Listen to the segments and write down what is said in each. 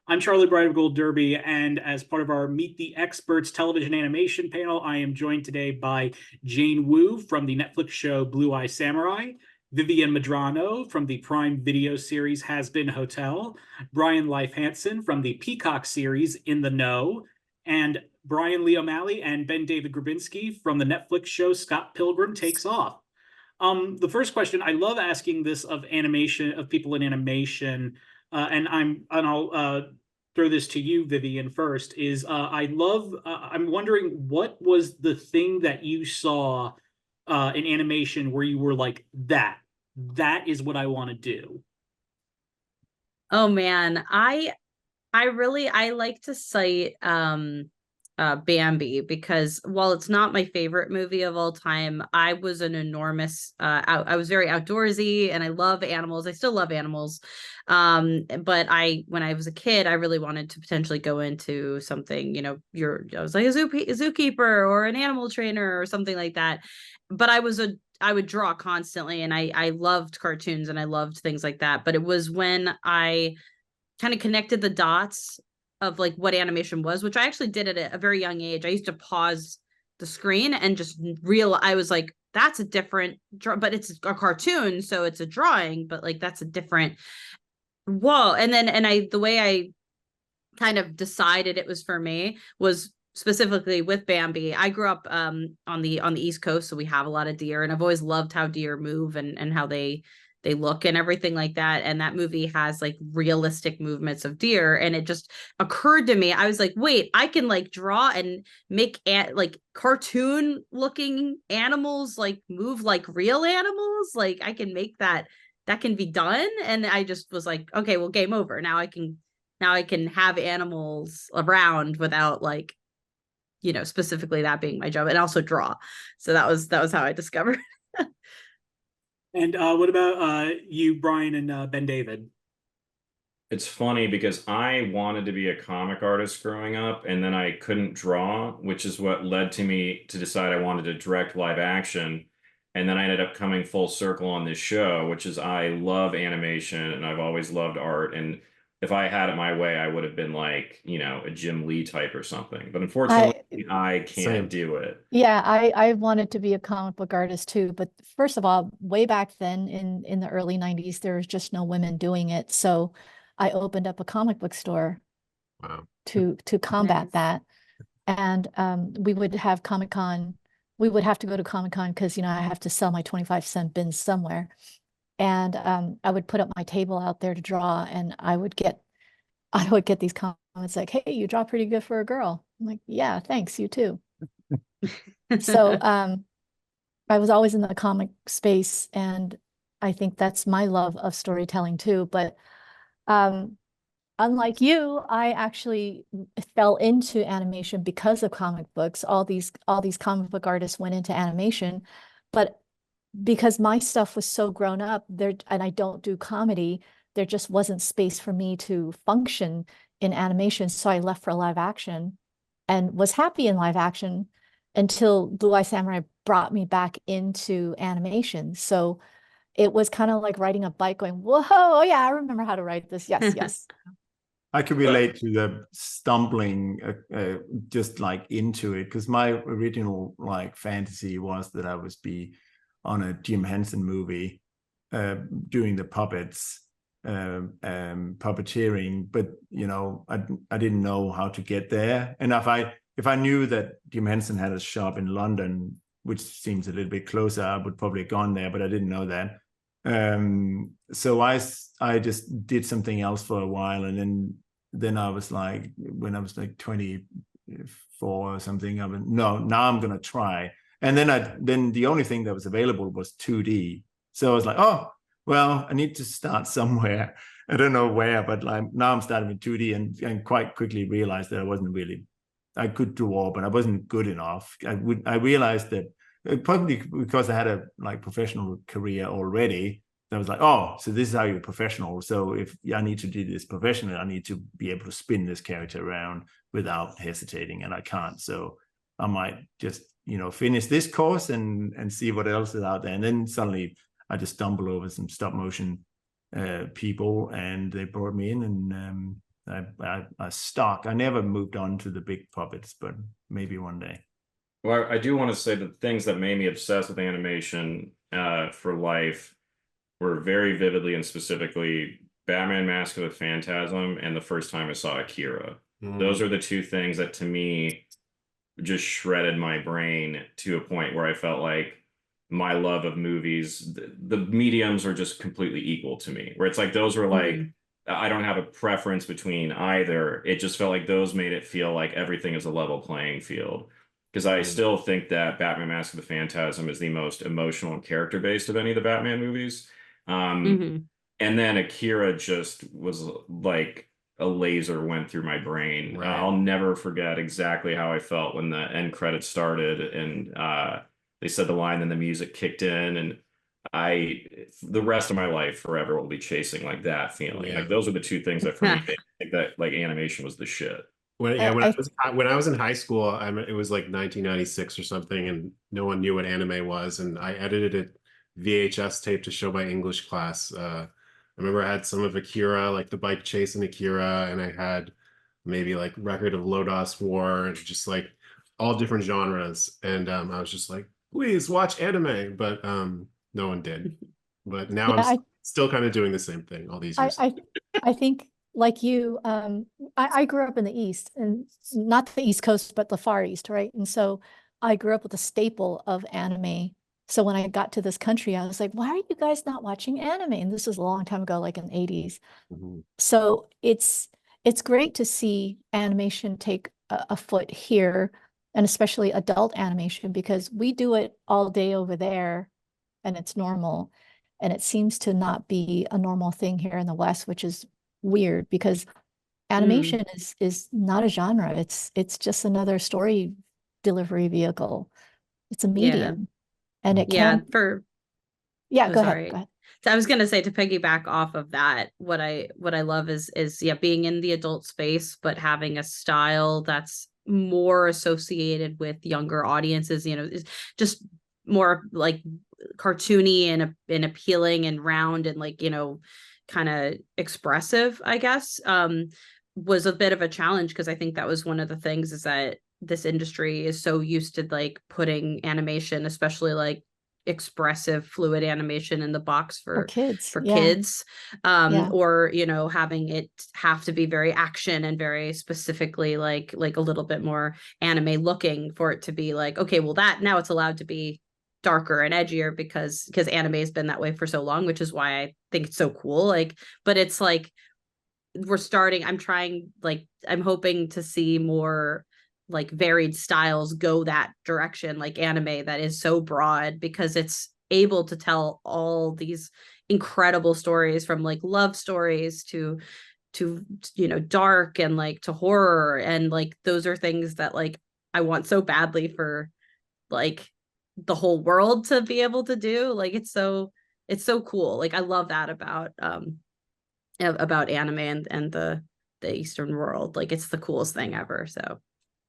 I'm Charlie Bright of Gold Derby, and as part of our Meet the Experts television animation panel, I am joined today by Jane Wu from the Netflix show Blue Eye Samurai, Vivienne Medrano from the Prime Video series Hazbin Hotel, Leif Hansen from the Peacock series In the Know, and Bryan Lee O'Malley and BenDavid Grabinski from the Netflix show Scott Pilgrim Takes Off. The first question, I love asking this of animation, of people in animation, and I'll throw this to you, Vivienne, first. I'm wondering, what was the thing that you saw in animation where you were like, that is what I want to do? Oh man, I like to cite Bambi, because while it's not my favorite movie of all time, I was an enormous I was very outdoorsy and I love animals. I still love animals. But when I was a kid, I really wanted to potentially go into something, I was like a zookeeper or an animal trainer or something like that. But I would draw constantly, and I loved cartoons and I loved things like that. But it was when I kind of connected the dots of like what animation was, which I actually did at a very young age. I used to pause the screen and just I was like, that's a different but it's a cartoon, so it's a drawing, but like that's a different whoa. The way I kind of decided it was for me was specifically with Bambi. I grew up on the East Coast, so we have a lot of deer, and I've always loved how deer move and how they look and everything like that. And that movie has like realistic movements of deer, and it just occurred to me, I was like, wait, I can like draw and make like cartoon looking animals like move like real animals. Like I can make that can be done. And I just was like, okay, well, game over. Now I can have animals around without like, specifically that being my job, and also draw. So that was how I discovered. And what about you, Bryan, and BenDavid? It's funny because I wanted to be a comic artist growing up, and then I couldn't draw, which is what led to me to decide I wanted to direct live action. And then I ended up coming full circle on this show, which is I love animation and I've always loved art. And if I had it my way, I would have been like, a Jim Lee type or something. But unfortunately, I I can't Same. do it. Yeah, I wanted to be a comic book artist too, but first of all, way back then in the early 90s, there was just no women doing it. So I opened up a comic book store Wow. to combat Nice. that. And we would have Comic-Con. We would have to go to Comic-Con because, I have to sell my 25-cent bins somewhere. And I would put up my table out there to draw, and I would get these comments like, "Hey, you draw pretty good for a girl." I'm like, "Yeah, thanks, you too." So I was always in the comic space, and I think that's my love of storytelling too. But um, unlike you, I actually fell into animation because of comic books. All these comic book artists went into animation, but because my stuff was so grown up there, and I don't do comedy, there just wasn't space for me to function in animation. So I left for live action and was happy in live action until Blue Eye Samurai brought me back into animation. So it was kind of like riding a bike going, whoa, oh yeah, I remember how to write this. Yes, yes. I can relate to the stumbling just like into it, because my original like fantasy was that I would be on a Jim Henson movie doing the puppets, puppeteering, but I didn't know how to get there. And if I knew that Jim Henson had a shop in London, which seems a little bit closer, I would probably have gone there, but I didn't know that. So I just did something else for a while, and then I was like, when I was like 24 or something, I went, no, now I'm gonna try. And then the only thing that was available was 2D. So I was like, oh, well, I need to start somewhere. I don't know where, but like now I'm starting with 2D, and quite quickly realized that I could draw, but I wasn't good enough. I realized that probably because I had a like professional career already, I was like, oh, so this is how you're professional. So if I need to do this professionally, I need to be able to spin this character around without hesitating, and I can't. So I might just finish this course and see what else is out there. And then suddenly I just stumbled over some stop motion people, and they brought me in, I stuck. I never moved on to the big puppets, but maybe one day. Well, I do want to say the things that made me obsessed with animation for life were very vividly and specifically Batman Mask of the Phantasm and the first time I saw Akira. Those are the two things that to me just shredded my brain to a point where I felt like my love of movies, the mediums are just completely equal to me, where it's like those were like, I don't have a preference between either. It just felt like those made it feel like everything is a level playing field. Because I still think that Batman Mask of the Phantasm is the most emotional and character based of any of the Batman movies. And then Akira just was like a laser went through my brain. Right. I'll never forget exactly how I felt when the end credits started and they said the line and the music kicked in, and the rest of my life forever will be chasing like that feeling. Yeah. Like those are the two things that for me made me think that like animation was the shit. When I was in high school, it was like 1996 or something, and no one knew what anime was, and I edited a VHS tape to show my English class. I remember I had some of Akira, like the bike chase in Akira, and I had maybe like Record of Lodoss War, and just like all different genres. And I was just like, please watch anime, but no one did. But now Yeah, I'm still kind of doing the same thing all these years. I think like you, I grew up in the East, and not the East Coast, but the Far East, right? And so I grew up with a staple of anime. So when I got to this country, I was like, why are you guys not watching anime? And this was a long time ago, like in the 80s. So it's great to see animation take a foot here, and especially adult animation, because we do it all day over there and it's normal. And it seems to not be a normal thing here in the West, which is weird, because animation is not a genre. It's just another story delivery vehicle. It's a medium. And it can go ahead. So I was gonna say, to piggyback off of that, what I love is being in the adult space, but having a style that's more associated with younger audiences, is just more like cartoony and appealing and round and like, kind of expressive, I guess, was a bit of a challenge, because I think that was one of the things, is that this industry is so used to like putting animation, especially like expressive fluid animation, in the box for kids, or having it have to be very action and very specifically like a little bit more anime looking, for it to be like, okay, well, that now it's allowed to be darker and edgier because anime has been that way for so long, which is why I think it's so cool. Like, but it's like I'm hoping to see more like varied styles go that direction, like anime that is so broad, because it's able to tell all these incredible stories, from like love stories to dark and like to horror, and like those are things that like I want so badly for like the whole world to be able to do. Like it's so cool. Like I love that about anime and the Eastern world. Like it's the coolest thing ever. So,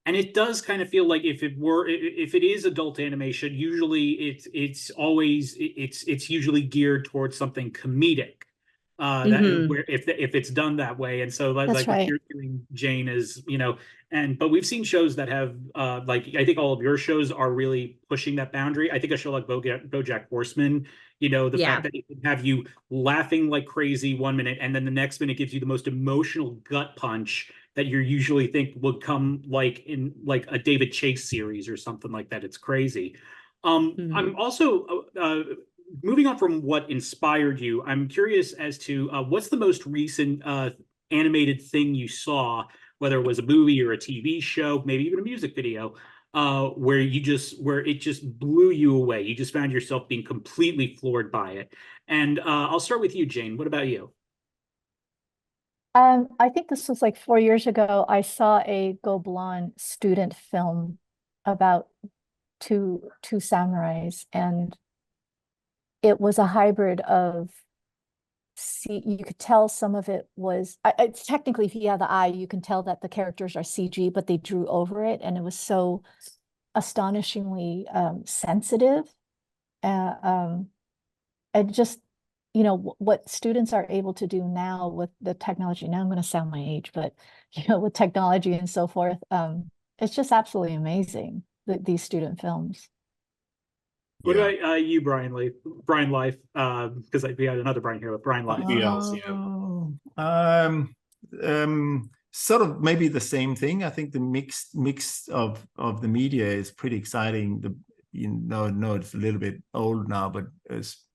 and it does kind of feel like if it is adult animation, usually it's usually geared towards something comedic. Where if it's done that way, and so like what you're doing, Jane, is but we've seen shows that have like, I think all of your shows are really pushing that boundary. I think a show like BoJack Horseman, fact that it can have you laughing like crazy one minute, and then the next minute gives you the most emotional gut punch that you usually think would come like in like a David Chase series or something like that. It's crazy. I'm also moving on from what inspired you. I'm curious as to what's the most recent animated thing you saw, whether it was a movie or a TV show, maybe even a music video, where it just blew you away. You just found yourself being completely floored by it. And I'll start with you, Jane. What about you? I think this was like 4 years ago. I saw a Go Blonde student film about two samurais, and it was a hybrid of, you could tell some of it was, it's technically, if you have the eye, you can tell that the characters are CG, but they drew over it, and it was so astonishingly sensitive, and just you know, what students are able to do now with the technology. Now I'm going to sound my age, but you know, with technology and so forth, it's just absolutely amazing, these student films. What Yeah. about you, Bryan Lee? Bryan Leif, because we had another Bryan here, but Bryan Leif. Yes, Sort of maybe the same thing. I think the mix of the media is pretty exciting. You know, it's a little bit old now, but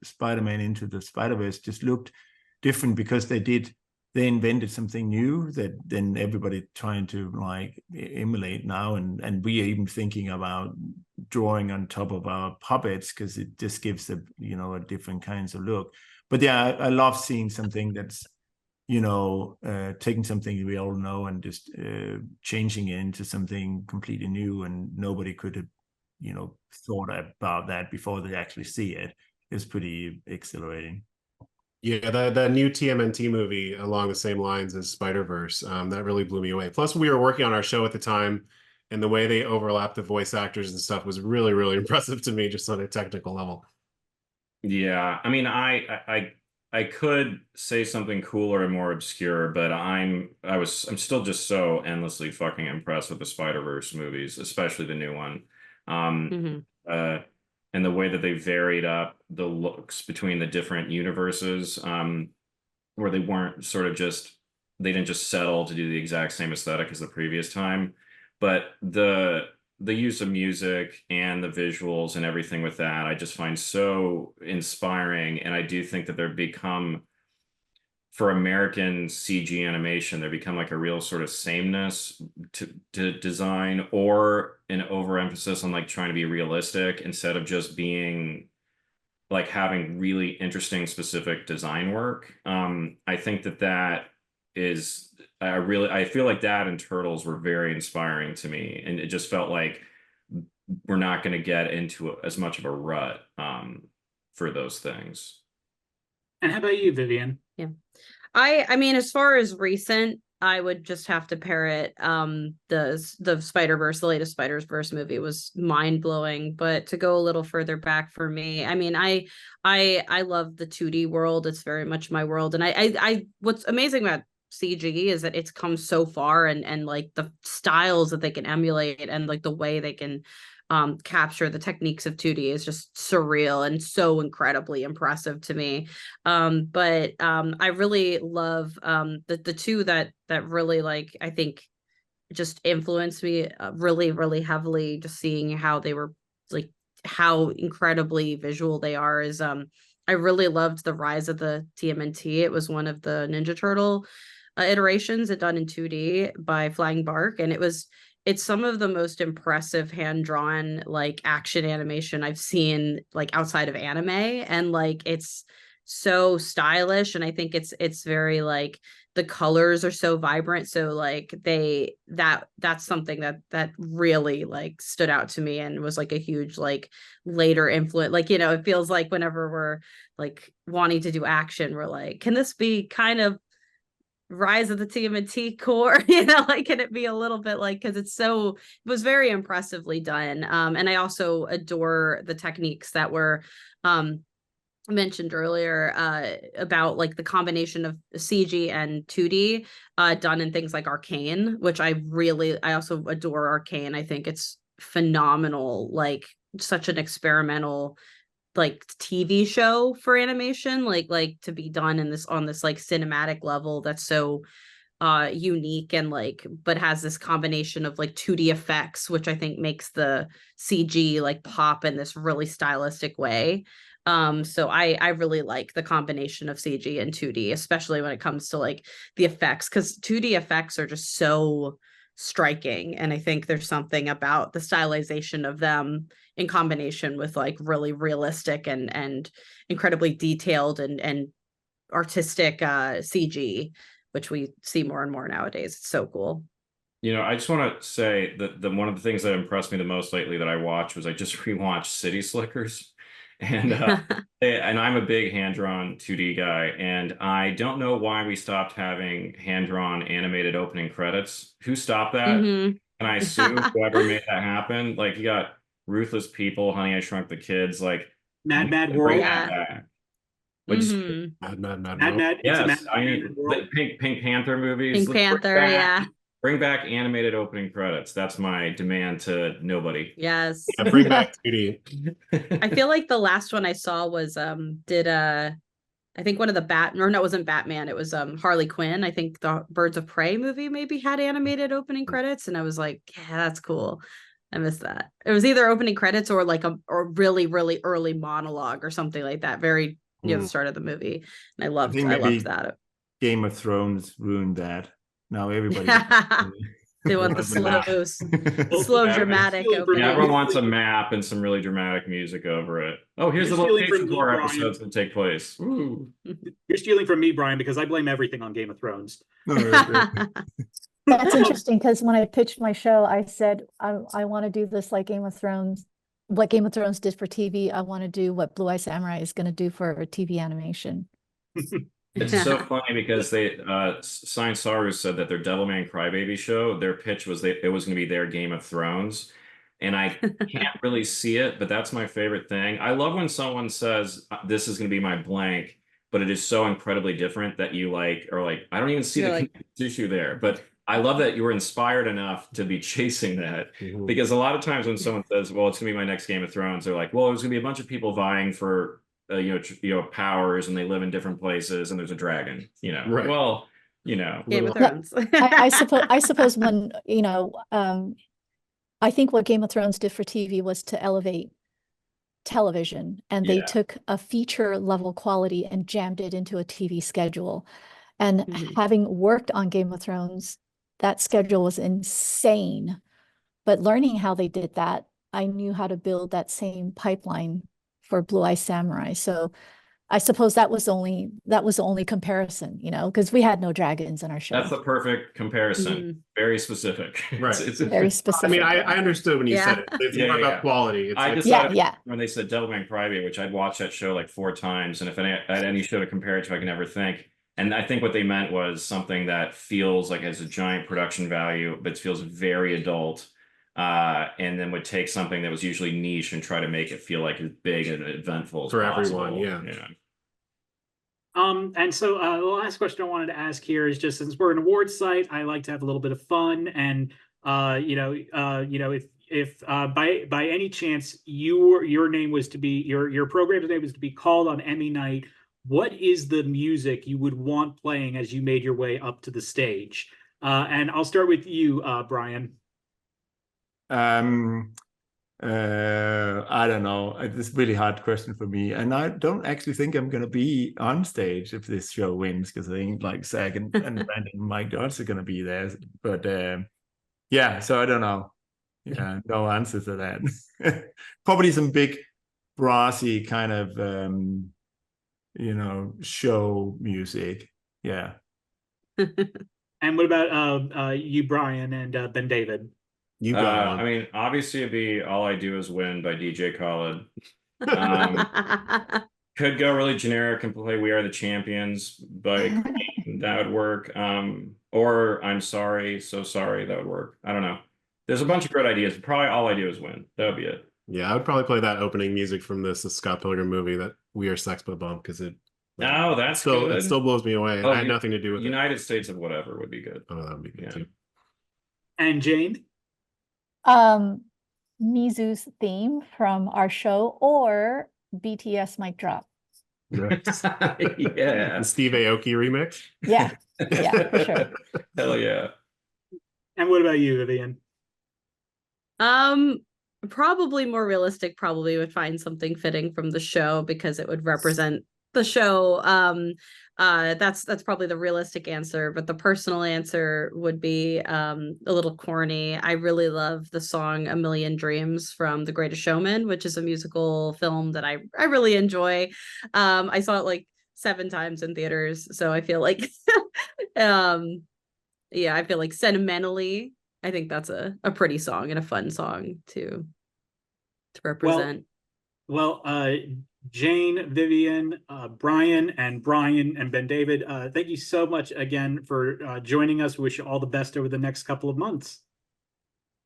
Spider-Man Into the Spider-Verse just looked different because they invented something new that then everybody trying to like emulate now, and we are even thinking about drawing on top of our puppets because it just gives a different kinds of look. But yeah, I love seeing something that's taking something we all know and just changing it into something completely new, and nobody could have thought about that before they actually see it. It's pretty exhilarating. Yeah, the new TMNT movie along the same lines as Spider-Verse, that really blew me away. Plus, we were working on our show at the time, and the way they overlap the voice actors and stuff was really, really impressive to me, just on a technical level. Yeah, I mean, I could say something cooler and more obscure, but I'm still just so endlessly fucking impressed with the Spider-Verse movies, especially the new one. And the way that they varied up the looks between the different universes, where they weren't they didn't just settle to do the exact same aesthetic as the previous time, but the use of music and the visuals and everything with that, I just find so inspiring. And I do think that they've become, for American CG animation, they become like a real sort of sameness to design, or an overemphasis on like trying to be realistic instead of just being like having really interesting specific design work. I think that is I feel like that and Turtles were very inspiring to me, and it just felt like we're not going to get into as much of a rut for those things. And how about you, Vivienne? Yeah. I mean, as far as recent, I would just have to pair it. The Spider-Verse, the latest Spider-Verse movie was mind-blowing. But to go a little further back for me, I mean, I love the 2D world. It's very much my world. And I what's amazing about CG is that it's come so far, and like the styles that they can emulate and like the way they can capture the techniques of 2D is just surreal and so incredibly impressive to me. But I really love the two that really, like, I think just influenced me really, really heavily, just seeing how they were, like, how incredibly visual they are, is I really loved the Rise of the TMNT. It was one of the Ninja Turtle iterations, it done in 2D by Flying Bark, and it's some of the most impressive hand-drawn like action animation I've seen, like outside of anime, and like it's so stylish, and I think it's very, like, the colors are so vibrant, so like that's something that really like stood out to me and was like a huge like later influence. Like, it feels like whenever we're like wanting to do action, we're like, can this be kind of Rise of the TMNT core, like, can it be a little bit like, because it was very impressively done. And I also adore the techniques that were mentioned earlier about like the combination of CG and 2D done in things like Arcane, which I also adore Arcane. I think it's phenomenal, like such an experimental like TV show for animation, like to be done on this like cinematic level that's so unique, and like, but has this combination of like 2D effects, which I think makes the CG like pop in this really stylistic way. So I really like the combination of CG and 2D, especially when it comes to like the effects, because 2D effects are just so striking, and I think there's something about the stylization of them in combination with like really realistic and incredibly detailed and artistic CG, which we see more and more nowadays. It's so cool. I just want to say that one of the things that impressed me the most lately that I watched was I just rewatched City Slickers. And and I'm a big hand-drawn 2D guy, and I don't know why we stopped having hand-drawn animated opening credits. Who stopped that? Mm-hmm. And I sue whoever made that happen. Like, you got Ruthless People, Honey, I Shrunk the Kids, like, Mad bring World. that back. Which is Mhm. Mad, it's a yes, Mad I Men mean world. Pink Panther movies. Pink Let's Panther, yeah. Bring back animated opening credits. That's my demand to nobody. Yes. Yeah, bring back 2D. I feel like the last one I saw was I think one of the no, it wasn't Batman, it was Harley Quinn. I think the Birds of Prey movie maybe had animated opening credits, and I was like, yeah, that's cool. I missed that. It was either opening credits or like a really, really early monologue or something like that. Very near the start of the movie. And I loved that. Game of Thrones ruined that. Now everybody they want the slow dramatic opening. Yeah, everyone wants a map and some really dramatic music over it. Oh, here's the location where our episode's gonna take place. Ooh. You're stealing from me, Brian, because I blame everything on Game of Thrones. That's interesting, because when I pitched my show, I said I want to do this like Game of Thrones. What Game of Thrones did for TV, I want to do what Blue Eye Samurai is going to do for TV animation. It's so funny because Science Saru said that their Devilman Crybaby show, their pitch was it was going to be their Game of Thrones. And I can't really see it, but that's my favorite thing. I love when someone says, this is going to be my blank, but it is so incredibly different that you I don't even see the issue there. But I love that you were inspired enough to be chasing that, because a lot of times when someone says, well, it's gonna be my next Game of Thrones, they're like, well, there's gonna be a bunch of people vying for powers, and they live in different places, and there's a dragon, Right. Well, Game of Thrones. I suppose when I think what Game of Thrones did for TV was to elevate television, and they took a feature level quality and jammed it into a TV schedule. And having worked on Game of Thrones, that schedule was insane. But learning how they did that, I knew how to build that same pipeline for Blue Eye Samurai. So I suppose that was the only comparison, because we had no dragons in our show. That's the perfect comparison. Very specific. Right. It's very specific. I mean, I understood when you said it. It's more about quality. I decided when they said Devilman Crybaby, which I'd watched that show like 4 times, and if I had any show to compare it to, I can never think. And I think what they meant was something that feels like has a giant production value, but feels very adult. And then would take something that was usually niche and try to make it feel like as big and eventful as possible. Everyone. Yeah. And so the last question I wanted to ask here is just, since we're an awards site, I like to have a little bit of fun. And if by any chance your name was to be your program's name was to be called on Emmy night, what is the music you would want playing as you made your way up to the stage? And I'll start with you, Brian. I don't know. It's a really hard question for me, and I don't actually think I'm going to be on stage if this show wins, because I think like Zach and Brandon and Mike Dodds are going to be there. But so I don't know. Yeah, no answer to that. Probably some big brassy kind of show music. Yeah. And what about you, Brian, and BenDavid? You got one. I mean, obviously it'd be All I Do Is Win by DJ Khaled. Could go really generic and play We Are the Champions by Queen. That would work. Or I'm Sorry, So Sorry, that would work. I don't know. There's a bunch of great ideas. Probably All I Do Is Win. That would be it. Yeah, I would probably play that opening music from the Scott Pilgrim movie, that We Are Sex But Bump, because it that's good. It still blows me away. I had nothing to do with United States of Whatever would be good. Oh, that would be good too. And Jane? Mizu's theme from our show, or BTS Mic Drop. Yeah. The Steve Aoki remix. Yeah, for sure. Hell yeah. And what about you, Vivienne? Probably more realistic, probably would find something fitting from the show, because it would represent the show. That's probably the realistic answer, but the personal answer would be a little corny. I really love the song A Million Dreams from The Greatest Showman, which is a musical film that I really enjoy. I saw it like 7 times in theaters, so I feel like I feel like sentimentally, I think that's a pretty song and a fun song to represent. Well, Jane, Vivienne, Brian, and BenDavid, thank you so much again for joining us. We wish you all the best over the next couple of months.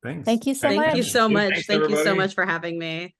Thanks. Thank you so much. Thank you so much. Thanks, Thank you so everybody. much for having me.